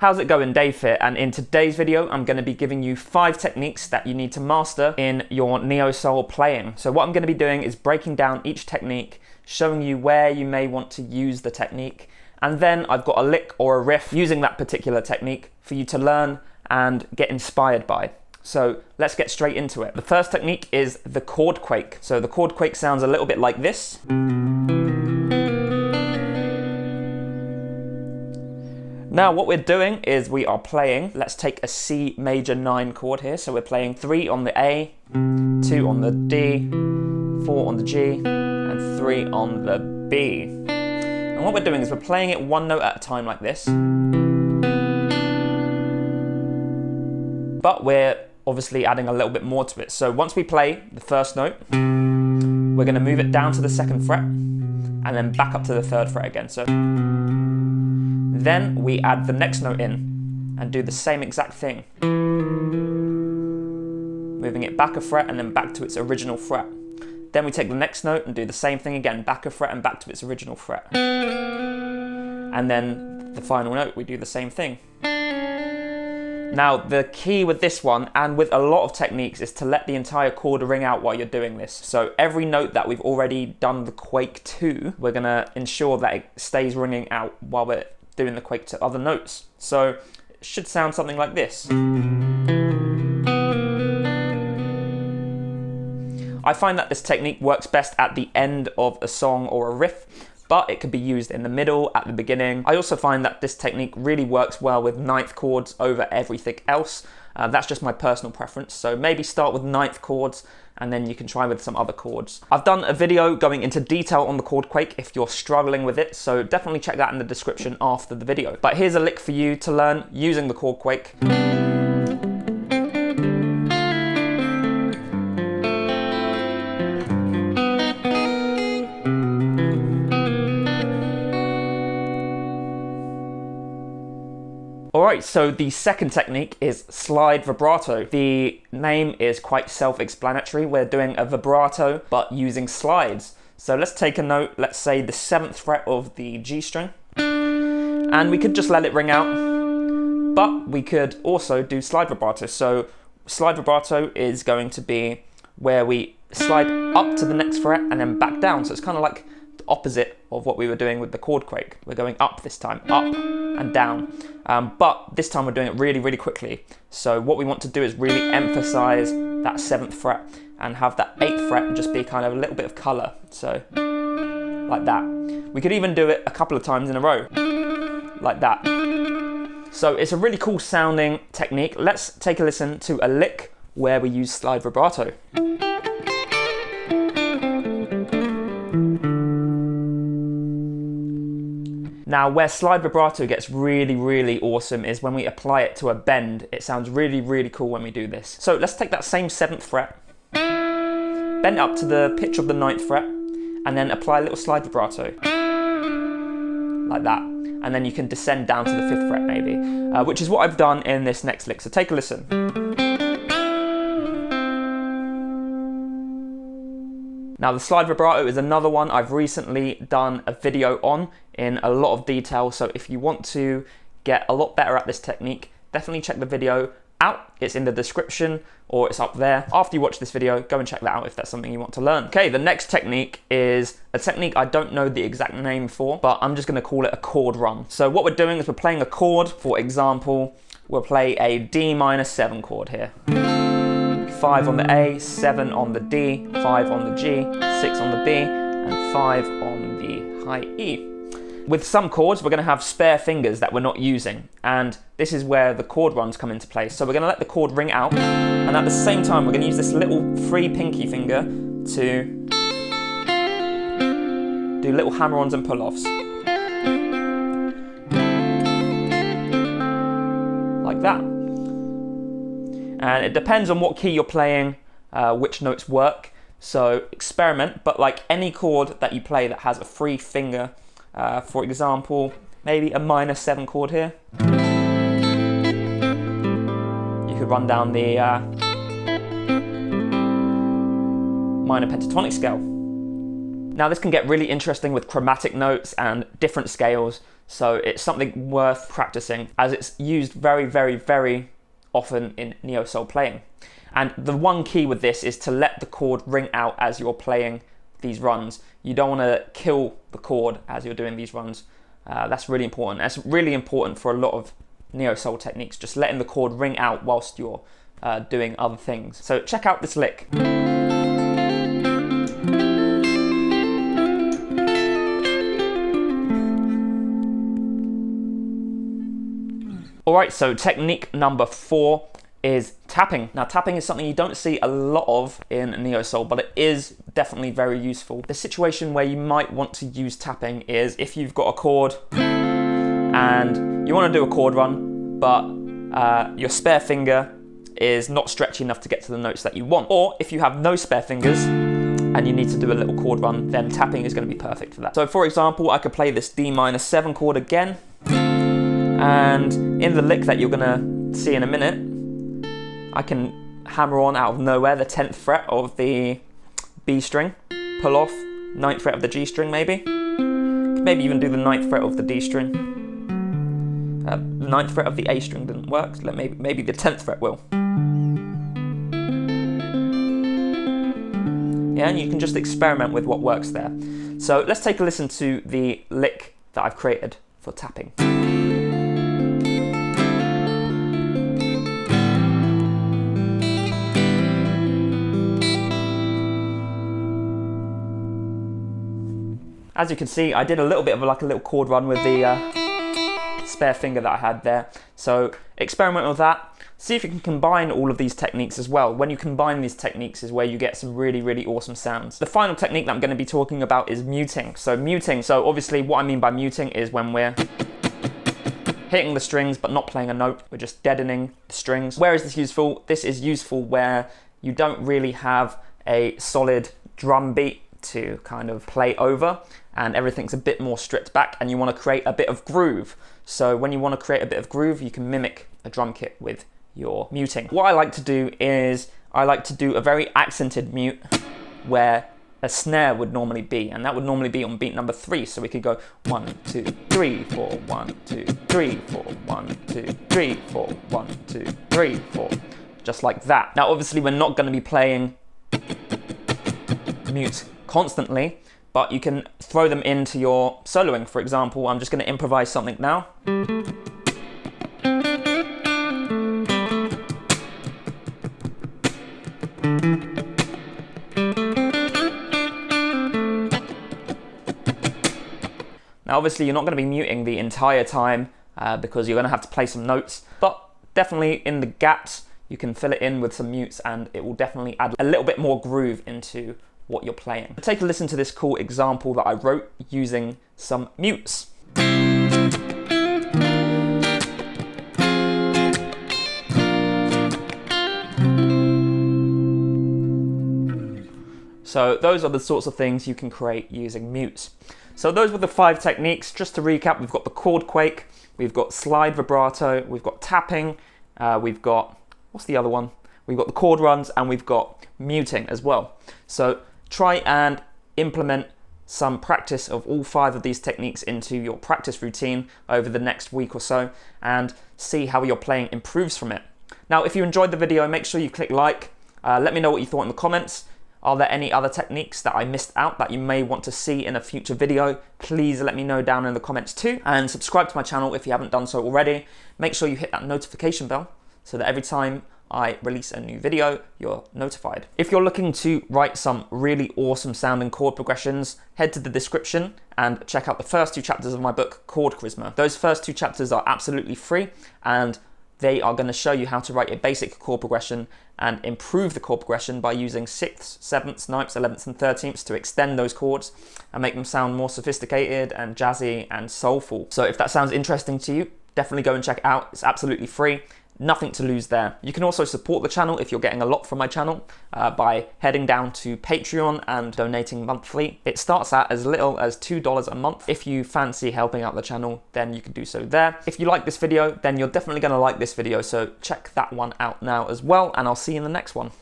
How's it going, Dave here? And in today's video, I'm going to be giving you 5 techniques that you need to master in your neo-soul playing. So what I'm going to be doing is breaking down each technique, showing you where you may want to use the technique, and then I've got a lick or a riff using that particular technique for you to learn and get inspired by. So let's get straight into it. The first technique is the chord quake. So the chord quake sounds a little bit like this. Now what we're doing is we are playing, let's take a C major 9 chord here. So we're playing 3 on the A, 2 on the D, 4 on the G, and 3 on the B. And what we're doing is we're playing it one note at a time like this. But we're obviously adding a little bit more to it. So once we play the first note, we're going to move it down to the 2nd fret and then back up to the 3rd fret again. So then we add the next note in and do the same exact thing. Moving it back a fret and then back to its original fret. Then we take the next note and do the same thing again, back a fret and back to its original fret. And then the final note, we do the same thing. Now the key with this one, and with a lot of techniques, is to let the entire chord ring out while you're doing this. So every note that we've already done the quake to, we're going to ensure that it stays ringing out while we're doing the quake to other notes. So it should sound something like this. I find that this technique works best at the end of a song or a riff, but it could be used in the middle, at the beginning. I also find that this technique really works well with 9th chords over everything else. That's just my personal preference. So maybe start with 9th chords and then you can try with some other chords. I've done a video going into detail on the chord quake if you're struggling with it, so definitely check that in the description after the video. But here's a lick for you to learn using the chord quake. Alright, so the second technique is slide vibrato. The name is quite self-explanatory. We're doing a vibrato, but using slides. So let's take a note, let's say the 7th fret of the G string, and we could just let it ring out, but we could also do slide vibrato. So slide vibrato is going to be where we slide up to the next fret and then back down. So it's kind of like the opposite of what we were doing with the chord quake. We're going up this time, up and down. But this time we're doing it really, really quickly. So what we want to do is really emphasize that 7th fret and have that 8th fret just be kind of a little bit of color. So like that. We could even do it a couple of times in a row, like that. So it's a really cool sounding technique. Let's take a listen to a lick where we use slide vibrato. Now, where slide vibrato gets really, really awesome is when we apply it to a bend. It sounds really, really cool when we do this. So let's take that same 7th fret, bend up to the pitch of the 9th fret, and then apply a little slide vibrato, like that. And then you can descend down to the 5th fret maybe, which is what I've done in this next lick. So take a listen. Now the slide vibrato is another one I've recently done a video on in a lot of detail, so if you want to get a lot better at this technique, definitely check the video out. It's in the description or it's up there. After you watch this video, go and check that out if that's something you want to learn. Okay, the next technique is a technique I don't know the exact name for, but I'm just going to call it a chord run. So what we're doing is we're playing a chord. For example, we'll play a D minor 7 chord here. 5 on the A, 7 on the D, 5 on the G, 6 on the B, and 5 on the high E. With some chords, we're going to have spare fingers that we're not using, and this is where the chord runs come into play. So we're going to let the chord ring out, and at the same time, we're going to use this little free pinky finger to do little hammer-ons and pull-offs. Like that. And it depends on what key you're playing, which notes work. So experiment, but like any chord that you play that has a free finger, for example, maybe a minor 7 chord here. You could run down the minor pentatonic scale. Now this can get really interesting with chromatic notes and different scales. So it's something worth practicing, as it's used very, very, very often in neo-soul playing. And the one key with this is to let the chord ring out as you're playing these runs. You don't want to kill the chord as you're doing these runs. That's really important. That's really important for a lot of neo-soul techniques, just letting the chord ring out whilst you're doing other things. So check out this lick. Alright, so technique number 4 is tapping. Now tapping is something you don't see a lot of in neo-soul, but it is definitely very useful. The situation where you might want to use tapping is if you've got a chord and you want to do a chord run, but your spare finger is not stretchy enough to get to the notes that you want. Or if you have no spare fingers and you need to do a little chord run, then tapping is going to be perfect for that. So for example, I could play this D minor 7 chord again, and in the lick that you're going to see in a minute, I can hammer on out of nowhere the 10th fret of the B string, pull off 9th fret of the G string maybe. Maybe even do the 9th fret of the D string. The 9th fret of the A string didn't work, so maybe the 10th fret will. Yeah, and you can just experiment with what works there. So let's take a listen to the lick that I've created for tapping. As you can see, I did a little bit of like a little chord run with the spare finger that I had there. So experiment with that. See if you can combine all of these techniques as well. When you combine these techniques is where you get some really, really awesome sounds. The final technique that I'm going to be talking about is muting. So obviously what I mean by muting is when we're hitting the strings but not playing a note, we're just deadening the strings. Where is this useful? This is useful where you don't really have a solid drum beat to kind of play over, and everything's a bit more stripped back, and you want to create a bit of groove. So when you want to create a bit of groove, you can mimic a drum kit with your muting. What I like to do is I like to do a very accented mute where a snare would normally be, and that would normally be on beat number 3. So we could go 1, 2, 3, 4, 1, 2, 3, 4, 1, 2, 3, 4, 1, 2, 3, 4, just like that. Now obviously we're not going to be playing mute constantly, but you can throw them into your soloing. For example, I'm just going to improvise something now. Now obviously you're not going to be muting the entire time because you're going to have to play some notes, but definitely in the gaps you can fill it in with some mutes and it will definitely add a little bit more groove into what you're playing. Take a listen to this cool example that I wrote using some mutes. So those are the sorts of things you can create using mutes. So those were the 5 techniques. Just to recap, we've got the chord quake, we've got slide vibrato, we've got tapping, we've got, what's the other one? We've got the chord runs, and we've got muting as well. So try and implement some practice of all 5 of these techniques into your practice routine over the next week or so and see how your playing improves from it. Now, if you enjoyed the video, make sure you click like. Let me know what you thought in the comments. Are there any other techniques that I missed out that you may want to see in a future video? Please let me know down in the comments too. And subscribe to my channel if you haven't done so already. Make sure you hit that notification bell so that every time I release a new video, you're notified. If you're looking to write some really awesome sounding chord progressions, head to the description and check out the first 2 chapters of my book, Chord Charisma. Those first 2 chapters are absolutely free, and they are going to show you how to write a basic chord progression and improve the chord progression by using 6ths, 7ths, 9ths, 11ths and 13ths to extend those chords and make them sound more sophisticated and jazzy and soulful. So if that sounds interesting to you, definitely go and check it out. It's absolutely free. Nothing to lose there. You can also support the channel if you're getting a lot from my channel by heading down to Patreon and donating monthly. It starts at as little as $2 a month. If you fancy helping out the channel, then you can do so there. If you like this video, then you're definitely going to like this video, so check that one out now as well, and I'll see you in the next one.